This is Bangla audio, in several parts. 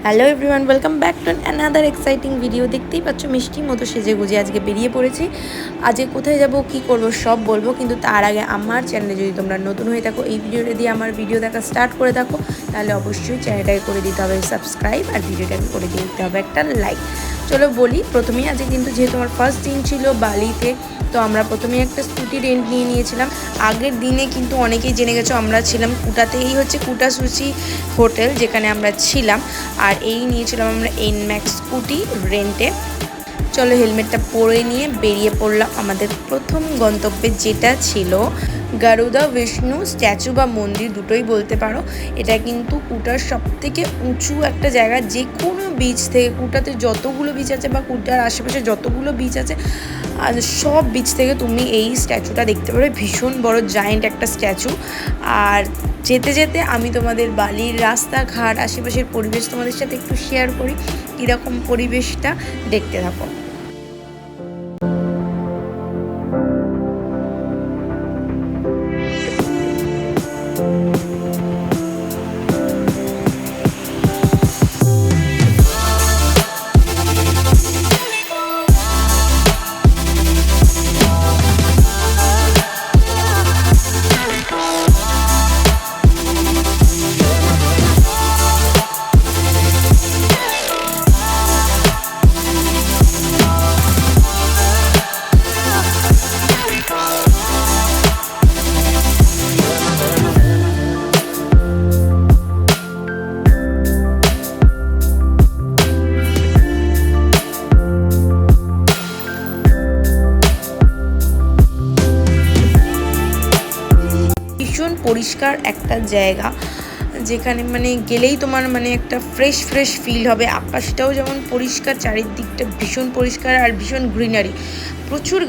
Hello everyone, welcome back to another exciting video. দেখতেই পাচ্ছ মিষ্টির মতো সেজে গুজে আজকে বেরিয়ে পড়েছি। আজকে কোথায় যাব, কি করব সব বলবো, কিন্তু তার আগে আমার চ্যানেলে যদি তোমরা নতুন হয়ে থাকো, এই ভিডিওটা দিয়ে আমার ভিডিও দেখা স্টার্ট করে থাকো, তাহলে অবশ্যই চ্যানেলটাকে করে দিতে হবে সাবস্ক্রাইব আর ভিডিওটাকে করে দিতে হবে একটা লাইক। চলো বলি, প্রথমেই আজকে কিন্তু যেহেতু আমার ফার্স্ট দিন ছিল বালিতে, তো আমরা প্রথমেই একটা স্কুটি রেন্ট নিয়ে নিয়েছিলাম। আগের দিনে কিন্তু অনেকেই জেনে গেছো আমরা ছিলাম কুটাতে, এই হচ্ছে কুটা সুচি হোটেল যেখানে আমরা ছিলাম। আর এই নিয়েছিলাম আমরা এনম্যাক্স স্কুটি রেন্টে। চলো হেলমেটটা পরে নিয়ে বেরিয়ে পড়লাম আমাদের প্রথম গন্তব্যে, যেটা ছিল গারুদা বিষ্ণু স্ট্যাচু বা মন্দির, দুটোই বলতে পারো। এটা কিন্তু কুটার সবথেকে উঁচু একটা জায়গা। যে কোনো বিচ থেকে, কুটাতে যতগুলো বিচ আছে বা কুটার আশেপাশে যতগুলো বিচ আছে, আর সব বিচ থেকে তুমি এই স্ট্যাচুটা দেখতে পাবে। ভীষণ বড় জায়েন্ট একটা স্ট্যাচু। আর যেতে যেতে আমি তোমাদের বালির রাস্তাঘাট আশেপাশের পরিবেশ তোমাদের সাথে একটু শেয়ার করি, কীরকম পরিবেশটা, দেখতে থাকো। ভীষণ পরিষ্কার একটা জায়গা, যেখানে মানে গেলেই তোমার মানে একটা ফ্রেশ ফিল হবে। আকাশটাও যেমন পরিষ্কার, চারিদিকটা ভীষণ পরিষ্কার আর ভীষণ গ্রিনারি, প্রচুর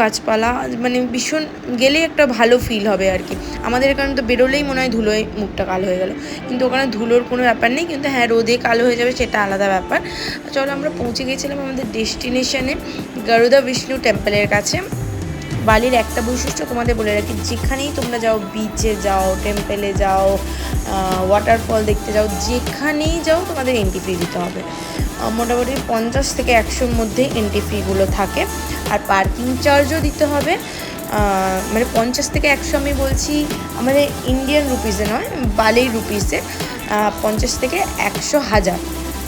গাছপালা, মানে ভীষণ গেলেই একটা ভালো ফিল হবে আর কি। আমাদের এখানে তো বেরোলেই মনে হয় ধুলোয় মুখটা কালো হয়ে গেল, কিন্তু ওখানে ধুলোর কোনো ব্যাপার নেই, কিন্তু হ্যাঁ রোদে কালো হয়ে যাবে সেটা আলাদা ব্যাপার। চলো আমরা পৌঁছে গিয়েছিলাম আমাদের ডেস্টিনেশনে, গারুদা বিষ্ণু টেম্পলের কাছে। বালির একটা বৈশিষ্ট্য তোমাদের বলে রাখি, যেখানেই তোমরা যাও, বিচে যাও, টেম্পেলে যাও, ওয়াটারফল দেখতে যাও, যেখানেই যাও তোমাদের এন্ট্রি ফি দিতে হবে। মোটামুটি 50 থেকে 100-র মধ্যে এন্ট্রি ফিগুলো থাকে। আর পার্কিং চার্জও দিতে হবে, মানে 50 থেকে 100 আমি বলছি আমাদের ইন্ডিয়ান রুপিসে নয়, বালির রুপিসে। 50 থেকে 100 হাজার,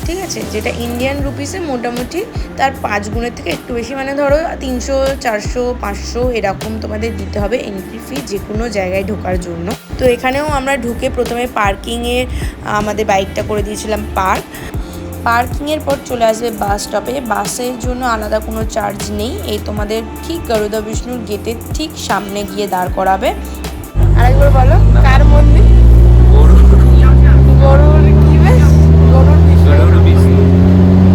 ঠিক আছে, যেটা ইন্ডিয়ান রুপিসে মোটামুটি তার 5 গুণের থেকে একটু বেশি, মানে ধরো 300, 400, 500 এরকম তোমাদের দিতে হবে এন্ট্রি ফি যে কোনো জায়গায় ঢোকার জন্য। তো এখানেও আমরা ঢুকে প্রথমে পার্কিংয়ে আমাদের বাইকটা করে দিয়েছিলাম পার্কিংয়ের পর চলে আসবে বাস স্টপে। বাসের জন্য আলাদা কোনো চার্জ নেই, এই তোমাদের ঠিক গারুদা বিষ্ণুর গেটের ঠিক সামনে গিয়ে দাঁড় করাবে। আরেকবার বলো, কার মন্দির? গরুর কি বেশ,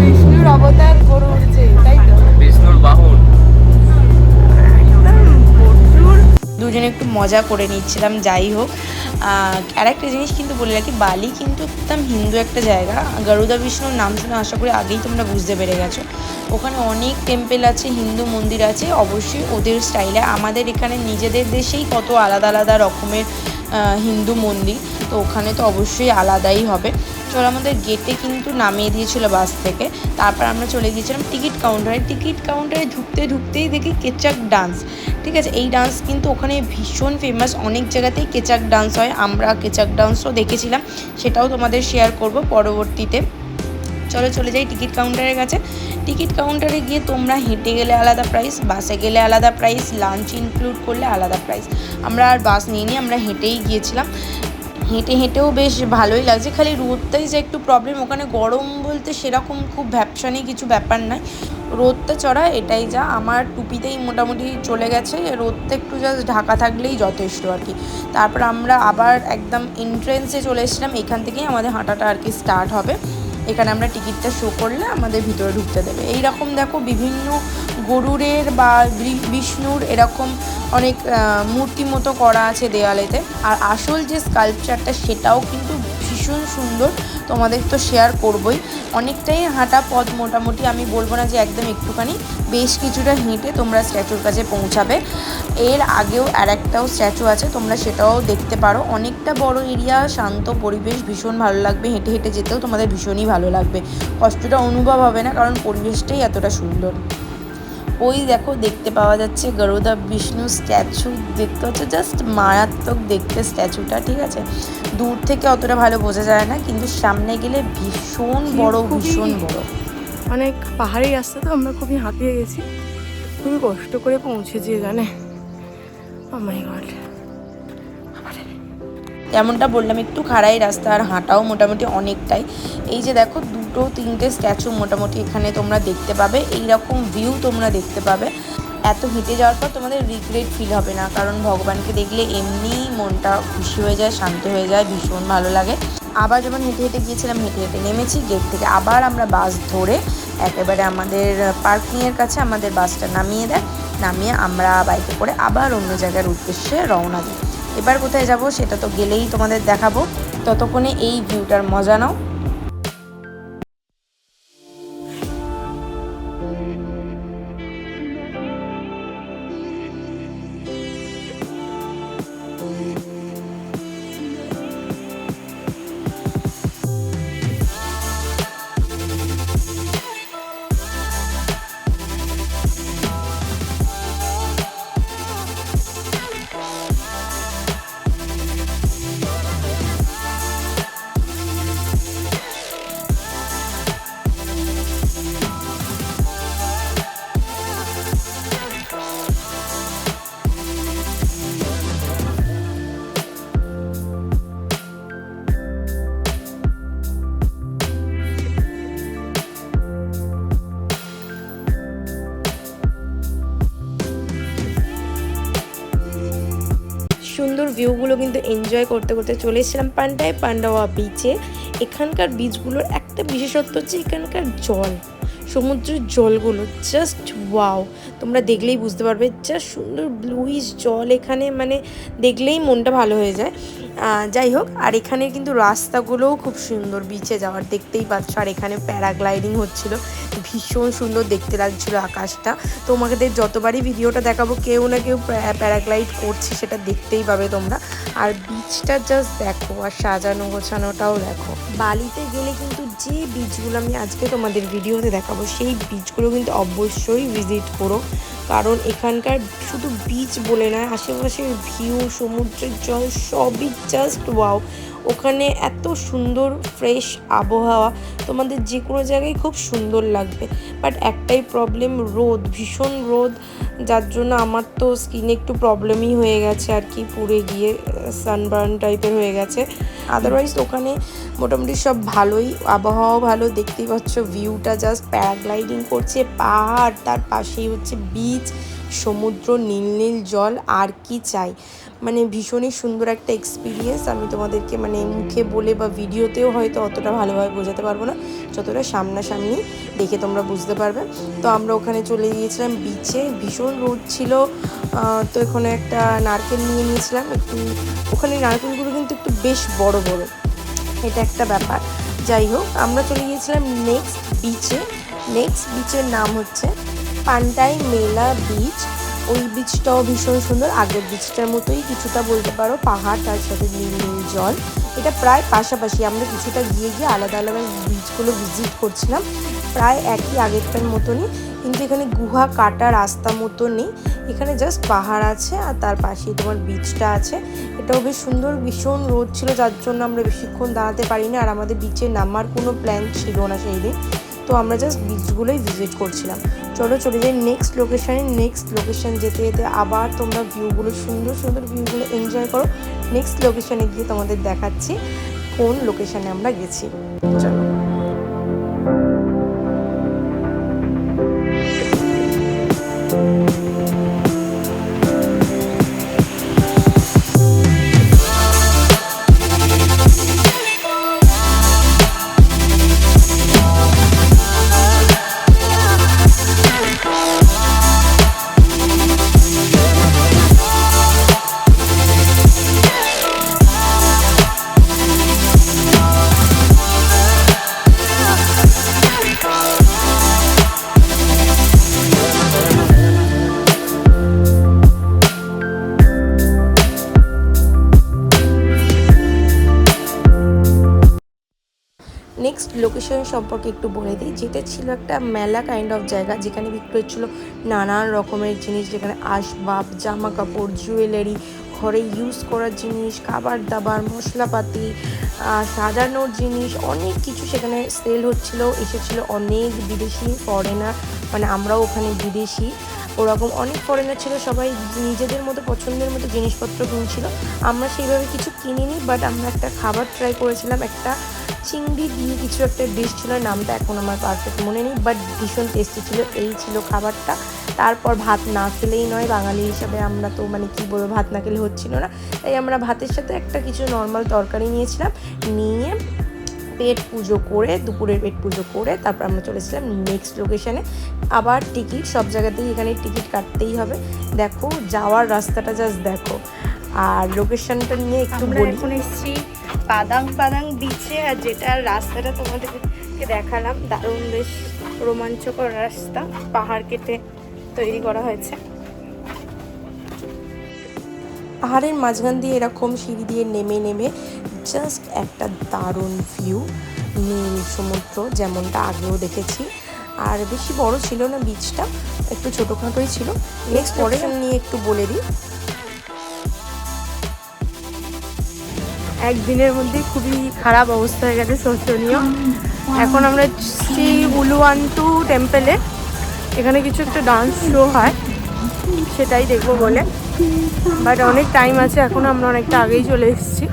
বিষ্ণুর অবতার গরু উঠছে, তাই তো, বিষ্ণুর বাহন। দুজনে একটু মজা করে নিচ্ছিলাম। যাই হোক, আর একটা জিনিস কিন্তু বলে রাখি, বালি কিন্তু একদম হিন্দু একটা জায়গা। গারুদা বিষ্ণুর নাম শুনে আশা করি আগেই তোমরা বুঝতে পেরে গেছো। ওখানে অনেক টেম্পেল আছে, হিন্দু মন্দির আছে, অবশ্যই ওদের স্টাইলে। আমাদের এখানে নিজেদের দেশেই কত আলাদা রকমের হিন্দু মন্দির, তো ওখানে তো অবশ্যই আলাদাই হবে। চলো আমাদের গেটে কিন্তু নামিয়ে দিয়েছিল বাস থেকে। তারপর আমরা চলে গিয়েছিলাম টিকিট কাউন্টারে ঢুকতেই দেখি কেচাক ডান্স। ঠিক আছে, এই ডান্স কিন্তু ওখানে ভীষণ ফেমাস, অনেক জায়গাতেই কেচাক ডান্স হয়। আমরা কেচাক ডান্সও দেখেছিলাম, সেটাও তোমাদের শেয়ার করব পরবর্তীতে। চলো চলে যাই টিকিট কাউন্টারের কাছে। টিকিট কাউন্টারে গিয়ে তোমরা হেঁটে গেলে আলাদা প্রাইস, বাসে গেলে আলাদা প্রাইস, লাঞ্চ ইনক্লুড করলে আলাদা প্রাইস। আমরা আর বাস নিয়ে আমরা হেঁটেই গিয়েছিলাম। হেঁটেও বেশ ভালোই লাগছে, খালি রোদটাই যে একটু প্রবলেম। ওখানে গরম বলতে সেরকম খুব ভ্যাপসানি কিছু ব্যাপার নয়, রোদটা চড়া এটাই যা। আমার টুপিতেই মোটামুটি চলে গেছে, রোদটা একটু জাস্ট ঢাকা থাকলেই যথেষ্ট আর কি। তারপর আমরা আবার একদম এন্ট্রেন্সে চলে এসেছিলাম, এখান থেকেই আমাদের হাঁটাটা আর কি স্টার্ট হবে। এখানে আমরা টিকিটটা শো করলে আমাদের ভিতরে ঢুকতে দেবে। এই রকম দেখো বিভিন্ন গরুরের বা বিষ্ণুর এরকম অনেক মূর্তি মতো করা আছে দেওয়ালেতে। আর আসল যে স্কাল্পচারটা সেটাও কিন্তু ভীষণ সুন্দর, তোমাদের তো শেয়ার করবই। অনেকটাই হাঁটা পথ, মোটামুটি আমি বলবো না যে একদম একটুখানি, বেশ কিছুটা হেঁটে তোমরা স্ট্যাচুর কাছে পৌঁছাবে। এর আগেও আর একটাও স্ট্যাচু আছে, তোমরা সেটাও দেখতে পারো। অনেকটা বড় এরিয়া, শান্ত পরিবেশ, ভীষণ ভালো লাগবে। হেঁটে হেঁটে যেতেও তোমাদের ভীষণই ভালো লাগবে, কষ্টটা অনুভব হবে না, কারণ পরিবেশটাই এতটা সুন্দর। ওই দেখো দেখতে পাওয়া যাচ্ছে গরুদা বিষ্ণু স্ট্যাচু, দেখতে হচ্ছে জাস্ট মারাত্মক দেখতে স্ট্যাচুটা, ঠিক আছে। দূর থেকে অতটা ভালো বোঝা যায় না, কিন্তু সামনে গেলে ভীষণ বড়, ভীষণ বড়। অনেক পাহাড়ি রাস্তা, তো আমরা খুবই হাঁপিয়ে গেছি, খুবই কষ্ট করে পৌঁছেছি এখানে। ও মাই গড, যেমনটা বললাম একটু খাড়াই রাস্তা, আর হাঁটাও মোটামুটি অনেকটাই। এই যে দেখো 2-3টে স্ট্যাচু মোটামুটি এখানে তোমরা দেখতে পাবে, এইরকম ভিউ তোমরা দেখতে পাবে। এত হেঁটে যাওয়ার পর তোমাদের রিগ্রেট ফিল হবে না, কারণ ভগবানকে দেখলে এমনিই মনটা খুশি হয়ে যায়, শান্ত হয়ে যায়, ভীষণ ভালো লাগে। আবার যেমন হেঁটে হেঁটে গিয়েছিলাম, হেঁটে হেঁটে নেমেছি গেট থেকে, আবার আমরা বাস ধরে একেবারে আমাদের পার্কিংয়ের কাছে আমাদের বাসটা নামিয়ে দেয়, নামিয়ে আমরা বাইকে করে আবার অন্য জায়গার উদ্দেশ্যে রওনা দিই। এবার কোথায় যাব সেটা তো গেলেই তোমাদের দেখাবো, ততক্ষণে এই ভিউটার মজা নাও। সুন্দর ভিউগুলো কিন্তু এনজয় করতে করতে চলে এসেছিলাম পান্ডাওয়া বিচে। এখানকার বিচগুলোর একটা বিশেষত্ব হচ্ছে এখানকার জল, সমুদ্রের জলগুলো জাস্ট ওয়াও, তোমরা দেখলেই বুঝতে পারবে, জাস্ট সুন্দর ব্লুইশ জল এখানে, মানে দেখলেই মনটা ভালো হয়ে যায়। যাই হোক, আর এখানে কিন্তু রাস্তাগুলোও খুব সুন্দর বিচে যাওয়ার, দেখতেই পাচ্ছ। আর এখানে প্যারাগ্লাইডিং হচ্ছিল, ভীষণ সুন্দর দেখতে লাগছিল আকাশটা। তোমাদের যতবারই ভিডিওটা দেখাবো কেউ না কেউ প্যারাগ্লাইড করছে, সেটা দেখতেই পাবে তোমরা। আর বিচটা জাস্ট দেখো, আর সাজানো গোছানোটাও দেখো। বালিতে গেলে কিন্তু যে বিচগুলো আমি আজকে তোমাদের ভিডিওতে দেখাবো, সেই বিচগুলো কিন্তু অবশ্যই ভিজিট করো, কারণ এখানকার শুধু বিচ বলে নয়, আশেপাশের ভিউ, সমুদ্রের জল সবই জাস্ট ওয়াও। ওখানে এত সুন্দর ফ্রেশ আবহাওয়া, তোমাদের যে কোনো জায়গায় খুব সুন্দর লাগবে। বাট একটাই প্রবলেম, রোদ, ভীষণ রোদ, যার জন্য আমার তো স্কিনে একটু প্রবলেমই হয়ে গেছে আর কি, পুড়ে গিয়ে সানবার্ন টাইপের হয়ে গেছে। আদারওয়াইজ ওখানে মোটামুটি সব ভালোই, আবহাওয়াও ভালো, দেখতেই পাচ্ছ ভিউটা জাস্ট, প্যারাগ্লাইডিং করছে পাহাড়, তার পাশেই হচ্ছে বিচ, সমুদ্র, নীল নীল জল, আর কি চাই। মানে ভীষণই সুন্দর একটা এক্সপিরিয়েন্স। আমি তোমাদেরকে মানে মুখে বলে বা ভিডিওতেও হয়তো অতটা ভালোভাবে বোঝাতে পারবো না, যতটা সামনাসামনি দেখে তোমরা বুঝতে পারবে। তো আমরা ওখানে চলে গিয়েছিলাম বিচে, ভীষণ রোদ ছিল। তো এখানে একটা নারকেল নিয়ে নিয়েছিলাম একটু, ওখানে নারকেলগুলো কিন্তু একটু বেশ বড় বড়, এটা একটা ব্যাপার। যাই হোক, আমরা চলে গিয়েছিলাম নেক্সট বিচে। নেক্সট বিচের নাম হচ্ছে পান্টাই মেলা বিচ। ওই বিচটাও ভীষণ সুন্দর, আগের বিচটার মতোই কিছুটা বলতে পারো, পাহাড়, তার সাথে নীল নীল জল, এটা প্রায় পাশাপাশি। আমরা কিছুটা গিয়ে গিয়ে আলাদা আলাদা বিচগুলো ভিজিট করছিলাম, প্রায় একই আগেরটার মতনই, কিন্তু এখানে গুহা কাটা রাস্তা মতো নেই, এখানে জাস্ট পাহাড় আছে আর তার পাশেই তোমার বিচটা আছে। এটাও বেশ সুন্দর। ভীষণ রোদ ছিল, যার জন্য আমরা বেশিক্ষণ দাঁড়াতে পারিনি, আর আমাদের বিচে নামার কোনো প্ল্যান ছিল না সেই দিন, তো আমরা জাস্ট বিচগুলোই ভিজিট করছিলাম। চলো চলে যাই নেক্সট লোকেশানে। নেক্সট লোকেশান যেতে যেতে আবার তোমরা ভিউগুলো, সুন্দর সুন্দর ভিউগুলো এনজয় করো। নেক্সট লোকেশানে গিয়ে তোমাদের দেখাচ্ছি কোন লোকেশানে আমরা গেছি। চলো। লোকেশন সম্পর্কে একটু বলে দিই। যেটা ছিল একটা মেলা কাইন্ড অফ জায়গা, যেখানে বিক্রি হচ্ছিল নানান রকমের জিনিস, যেখানে আসবাব, জামা কাপড়, জুয়েলারি, ঘরে ইউজ করার জিনিস, খাবার দাবার, মশলাপাতি, সাজানোর জিনিস, অনেক কিছু সেখানে সেল হচ্ছিল। এসেছিলো অনেক বিদেশি ফরেনার, মানে আমরাও ওখানে বিদেশি, ওরকম অনেক ফরেনার ছিল। সবাই নিজেদের মতো পছন্দের মতো জিনিসপত্র কিনছিল। আমরা সেইভাবে কিছু কিনিনি, বাট আমরা একটা খাবার ট্রাই করেছিলাম। একটা চিংড়ি দিয়ে কিছু একটা ডিশ ছিল, নামটা এখন আমার পারফেক্ট মনে নেই, বাট ভীষণ টেস্টি ছিল। এই ছিল খাবারটা। তারপর ভাত না খেলেই নয়, বাঙালি হিসাবে আমরা তো মানে কী বলবো, ভাত না খেলে হচ্ছিল না, তাই আমরা ভাতের সাথে একটা কিছু নর্মাল তরকারি নিয়েছিলাম। নিয়ে পেট পুজো করে, দুপুরের পেট পুজো করে তারপর আমরা চলেছিলাম নেক্সট লোকেশানে। আবার টিকিট, সব জায়গাতেই এখানে টিকিট কাটতেই হবে। দেখো যাওয়ার রাস্তাটা জাস্ট দেখো। আর লোকেশনটা নিয়ে একটু বলি। এখন এসেছি পাদাং বিচে, আর যেটা রাস্তাটা তোমাদেরকে দেখালাম, দারুণ বেশ রোমাঞ্চকর রাস্তা, পাহাড় কেটে তৈরি করা হয়েছে। পাহাড়ের মাঝখান দিয়ে এরকম সিঁড়ি দিয়ে নেমে নেমে জাস্ট একটা দারুণ ভিউ, নীল সমুদ্র যেমনটা আগেও দেখেছি। আর বেশি বড় ছিল না বিচটা, একটু ছোটোখাটোই ছিল। নেক্সট লোকেশন নিয়ে একটু বলে দিই। একদিনের মধ্যে খুবই খারাপ অবস্থা হয়ে গেছে, শোচনীয়। এখন আমরা এসেছি উলুয়ান্টু টেম্পেলে। এখানে কিছু একটা ডান্স শো হয়, সেটাই দেখবো বলে, বাট অনেক টাইম আছে, এখন আমরা অনেকটা আগেই চলে এসেছি।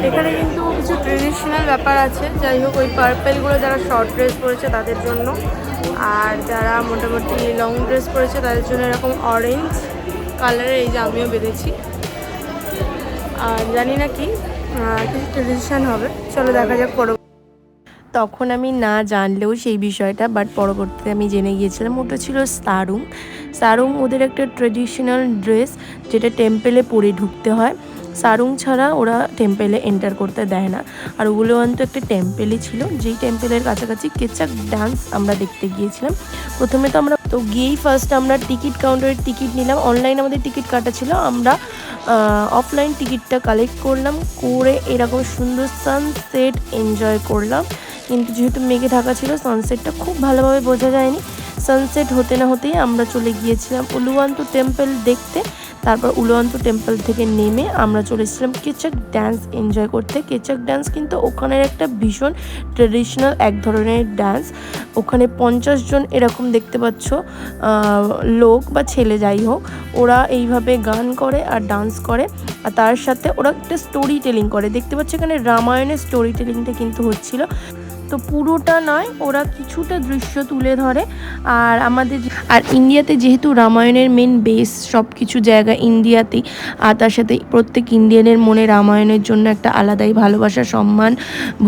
এখানে কিন্তু কিছু ট্রেডিশনাল ব্যাপার আছে। যাই হোক, ওই পার্পেলগুলো যারা শর্ট ড্রেস পরেছে তাদের জন্য, আর যারা মোটামুটি লং ড্রেস পরেছে তাদের জন্য এরকম অরেঞ্জ কালারের, এই যে আমিও বেঁধেছি। আর জানি না কি কিছু ট্রেডিশন হবে, চলো দেখা যাক। তখন আমি না জানলেও সেই বিষয়টা, বাট পরবর্তীতে আমি জেনে গিয়েছিলাম ওটা ছিল সারুং। সারুং ওদের একটা ট্রেডিশনাল ড্রেস, যেটা টেম্পেলে পরে ঢুকতে হয়। সারুং ছাড়া ওরা টেম্পেলে এন্টার করতে দেয় না। আর উলুয়ান্টু একটা টেম্পেলই ছিল, যেই টেম্পেলের কাছাকাছি কেচাক ডান্স আমরা দেখতে গিয়েছিলাম। প্রথমে তো আমরা গিয়েই ফার্স্ট আমরা টিকিট কাউন্টারের টিকিট নিলাম। অনলাইন আমাদের টিকিট কাটা ছিল, আমরা অফলাইন টিকিটটা কালেক্ট করলাম, করে এরকম সুন্দর সানসেট এনজয় করলাম। কিন্তু যেহেতু মেঘে ঢাকা ছিল, সানসেটটা খুব ভালোভাবে বোঝা যায়নি। সানসেট হতে না হতেই আমরা চলে গিয়েছিলাম উলুয়ান্টু টেম্পল দেখতে। তারপর উলুয়ান্টু টেম্পল থেকে নেমে আমরা চলে এসেছিলাম কেচাক ডান্স এনজয় করতে। কেচাক ডান্স কিন্তু ওখানের একটা ভীষণ ট্রেডিশনাল এক ধরনের ডান্স। ওখানে 50 জন এরকম দেখতে পাচ্ছ লোক বা ছেলে, যাই হোক, ওরা এইভাবে গান করে আর ডান্স করে, আর তার সাথে ওরা একটা স্টোরি টেলিং করে। দেখতে পাচ্ছ এখানে রামায়ণের স্টোরি টেলিংটা কিন্তু হচ্ছিল। তো পুরোটা নয়, ওরা কিছুটা দৃশ্য তুলে ধরে। আর ইন্ডিয়াতে যেহেতু রামায়ণের মেন বেস, সব কিছু জায়গা ইন্ডিয়াতেই, আর তার সাথে প্রত্যেক ইন্ডিয়ানের মনে রামায়ণের জন্য একটা আলাদাই ভালোবাসা, সম্মান,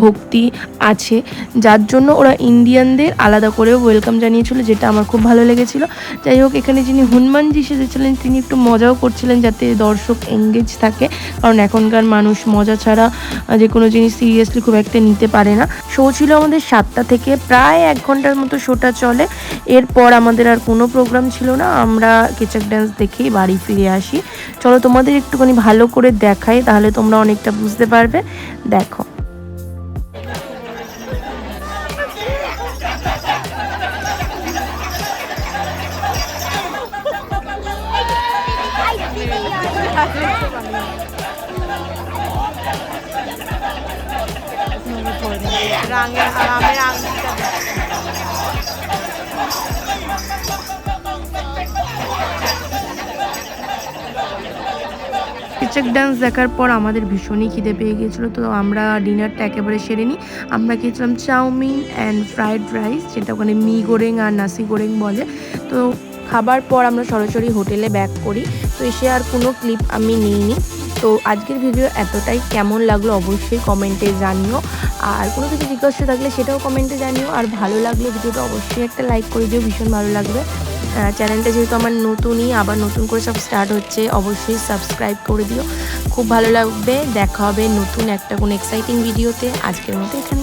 ভক্তি আছে, যার জন্য ওরা ইন্ডিয়ানদের আলাদা করেও ওয়েলকাম জানিয়েছিল, যেটা আমার খুব ভালো লেগেছিল। যাই হোক, এখানে যিনি হনুমানজি সেজেছিলেন তিনি একটু মজাও করছিলেন, যাতে দর্শক এঙ্গেজ থাকে, কারণ এখনকার মানুষ মজা ছাড়া যে কোনো জিনিস সিরিয়াসলি খুব একটা নিতে পারে না। শো ছিল আমাদের 7টা থেকে, প্রায় 1 ঘন্টার মতো শোটা চলে। এরপর আমাদের আর কোনো প্রোগ্রাম ছিল না, আমরা কেচাক ডান্স দেখেই বাড়ি ফিরে আসি। চলো তোমাদের একটুখানি ভালো করে দেখাই, তাহলে তোমরা অনেকটা বুঝতে পারবে। দেখো। কেচাক ডান্স দেখার পর আমাদের ভীষণই খিদে পেয়ে গিয়েছিলো, তো আমরা ডিনারটা একেবারে সেরে নিই। আমরা খেয়েছিলাম চাউমিন অ্যান্ড ফ্রাইড রাইস, যেটা ওখানে মি গোরেং আর নাসি গোরেং বলে। তো খাবার পর আমরা সরাসরি হোটেলে ব্যাক করি। তো এসে আর কোনো ক্লিপ আমি নিইনি। তো আজকের ভিডিও এতটাই, কেমন লাগলো অবশ্যই কমেন্টে জানিও, আর কোনো কিছু জিজ্ঞাসা থাকলে সেটাও কমেন্টে জানিও। আর ভালো লাগলে ভিডিওটা অবশ্যই একটা লাইক করে দিও, ভীষণ ভালো লাগবে। চ্যানেলটা যেহেতু আমার নতুনই, আবার নতুন করে সব স্টার্ট হচ্ছে, অবশ্যই সাবস্ক্রাইব করে দিও, খুব ভালো লাগবে। দেখা হবে নতুন একটা কোনো এক্সাইটিং ভিডিওতে। আজকের মতো এখানে।